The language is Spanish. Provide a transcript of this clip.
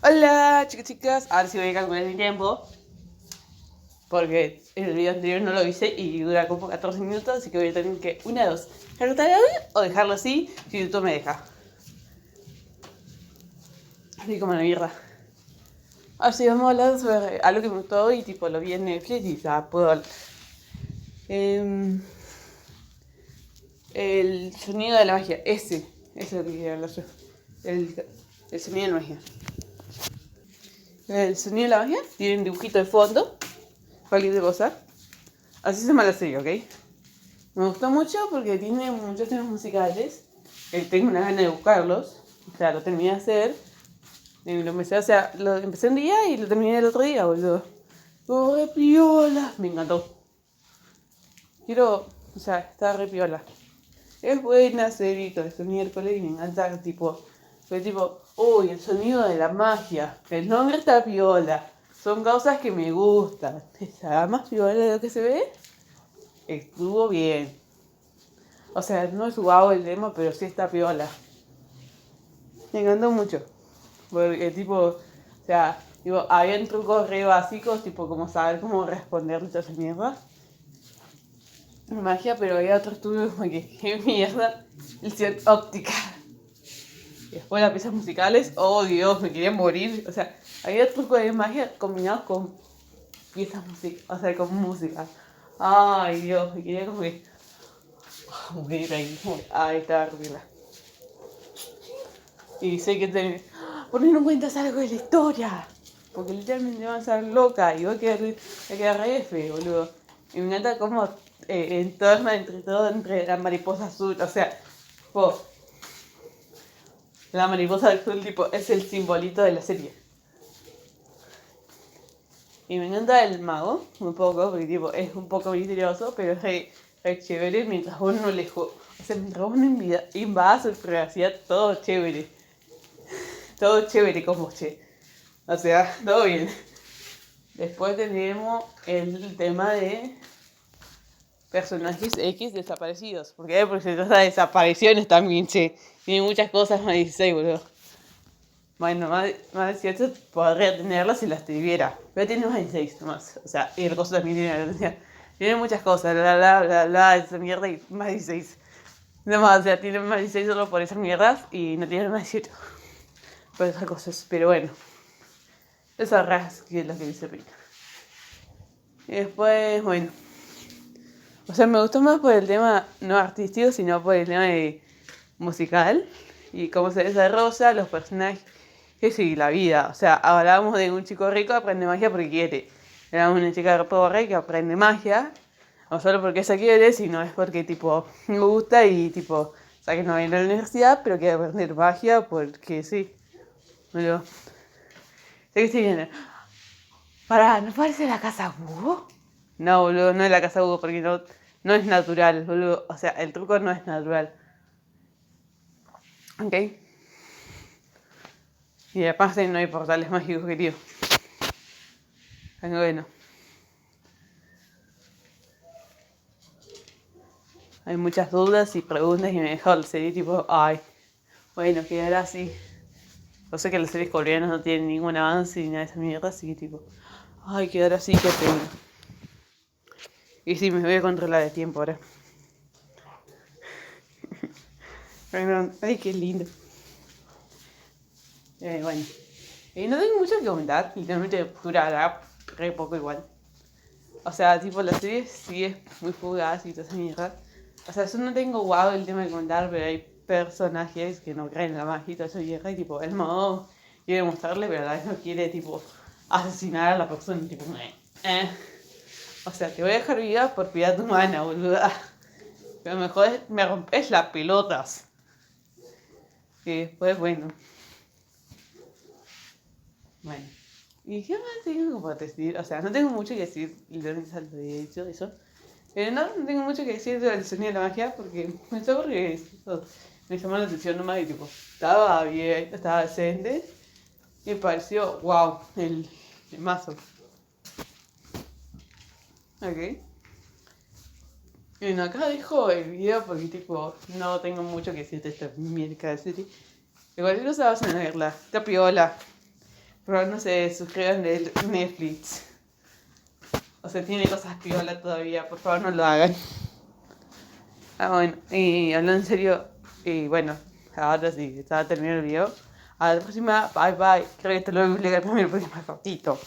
Hola chicas, ahora sí voy a calcular mi tiempo porque en el video anterior no lo hice y dura como 14 minutos, así que voy a tener que, una de dos, cortar el audio o dejarlo así si YouTube me deja. Así como la mierda. Así vamos a hablar sobre algo que me gustó y tipo lo vi en Netflix y ya puedo hablar. El sonido de la magia, ese es lo que quería hablar yo. El sonido de la magia. El sonido de la magia tiene un dibujito de fondo, cualquier cosa. Así se llama la serie, ¿ok? Me gustó mucho porque tiene muchos temas musicales. Tengo una gana de buscarlos. O sea, lo terminé de hacer. Y lo empecé, lo empecé un día y lo terminé el otro día, boludo. Oh, re piola. Me encantó. Está re piola. Es buena serie todo este miércoles y me encanta, uy, el sonido de la magia. El nombre está piola. Son cosas que me gustan. Está más piola de lo que se ve. Estuvo bien. O sea, no es guau el demo, pero sí está piola. Me encantó mucho. Porque habían trucos re básicos, tipo como saber cómo responder toda esa mierda. Magia, pero había otros trucos como que, qué mierda, ilusión óptica. Y después las piezas musicales, oh Dios, me quería morir. O sea, había trucos de magia combinados con piezas musicales, o sea, con música. Ay Dios, me quería como que morir ahí. Ay, estaba horrible. Y sé que ¿por qué no cuentas algo de la historia? Porque literalmente van a ser loca y va a quedar re F, boludo. Y me encanta cómo entorna entre la mariposa azul. O sea, la mariposa azul tipo es el simbolito de la serie. Y me encanta el mago, un poco, porque tipo es un poco misterioso, pero es re chévere mientras uno le O sea, mientras uno invada su privacidad, todo chévere. Todo chévere como che. O sea, todo bien. Después tenemos el tema de personajes X desaparecidos. Porque se trata de desapariciones también, che. Tiene muchas cosas más 16, boludo. Bueno, más 18 podría tenerlas si las tuviera. Pero tiene más 16 nomás. O sea, y el costo también tiene muchas cosas. Esa mierda y más 16. Nomás, o sea, tiene más 16 solo por esas mierdas y no tiene más 18. Por esas cosas. Pero bueno. Esa raza que es lo que dice Rick. Y después, bueno. O sea, me gustó más por el tema no artístico, sino por el tema de musical. Y cómo se desarrolla, los personajes y la vida. O sea, hablábamos de un chico rico que aprende magia porque quiere. Era una chica pobre que aprende magia. No solo porque ella quiere, sino es porque tipo me gusta y tipo, o sea que no viene a la universidad, pero quiere aprender magia porque sí. Bueno, sé que estoy viendo. Pará, ¿no parece la casa Hugo? No, boludo, no es la casa Hugo porque no es natural, boludo. O sea, el truco no es natural. ¿Ok? Y aparte no hay portales mágicos, querido. Bueno. Hay muchas dudas y preguntas y me dejó la serie tipo, ay, bueno, quedará así. Yo sé que las series coreanas no tienen ningún avance ni nada de esa mierda, así que tipo, ay, quedará así, qué pena. Y sí, me voy a controlar de tiempo ahora. Bueno, ay, qué lindo. Bueno. No tengo mucho que comentar, literalmente durará re poco igual. O sea, tipo, la serie sí es muy fugaz y toda esa mierda. O sea, yo no tengo guau el tema de comentar, pero hay personajes que no creen en la magia y toda esa mierda. Y tipo, el modo quiere mostrarle, pero a la vez no quiere, tipo, asesinar a la persona. Tipo, O sea, te voy a dejar viva por piedad humana, boluda. Pero mejor me rompes las pelotas. Y después, bueno. Bueno. ¿Y qué más tengo para decir? O sea, no tengo mucho que decir, literalmente salto de hecho eso. Pero no tengo mucho que decir del sonido de la magia porque me está aburrido. Me llamó la atención nomás y tipo, estaba bien, estaba decente. Y me pareció, wow, el mazo. Ok. Y bueno, acá dejo el video porque tipo, no tengo mucho que decir de esta mierda de serie. Igual no se vas a verla, está piola. Por favor, no se suscriban de Netflix. O sea, tiene cosas piola todavía, por favor no lo hagan. Bueno, y hablando en serio, y bueno, ahora sí, estaba terminando el video. A la próxima, bye bye. Creo que esto lo voy a explicar primero porque es más cortito.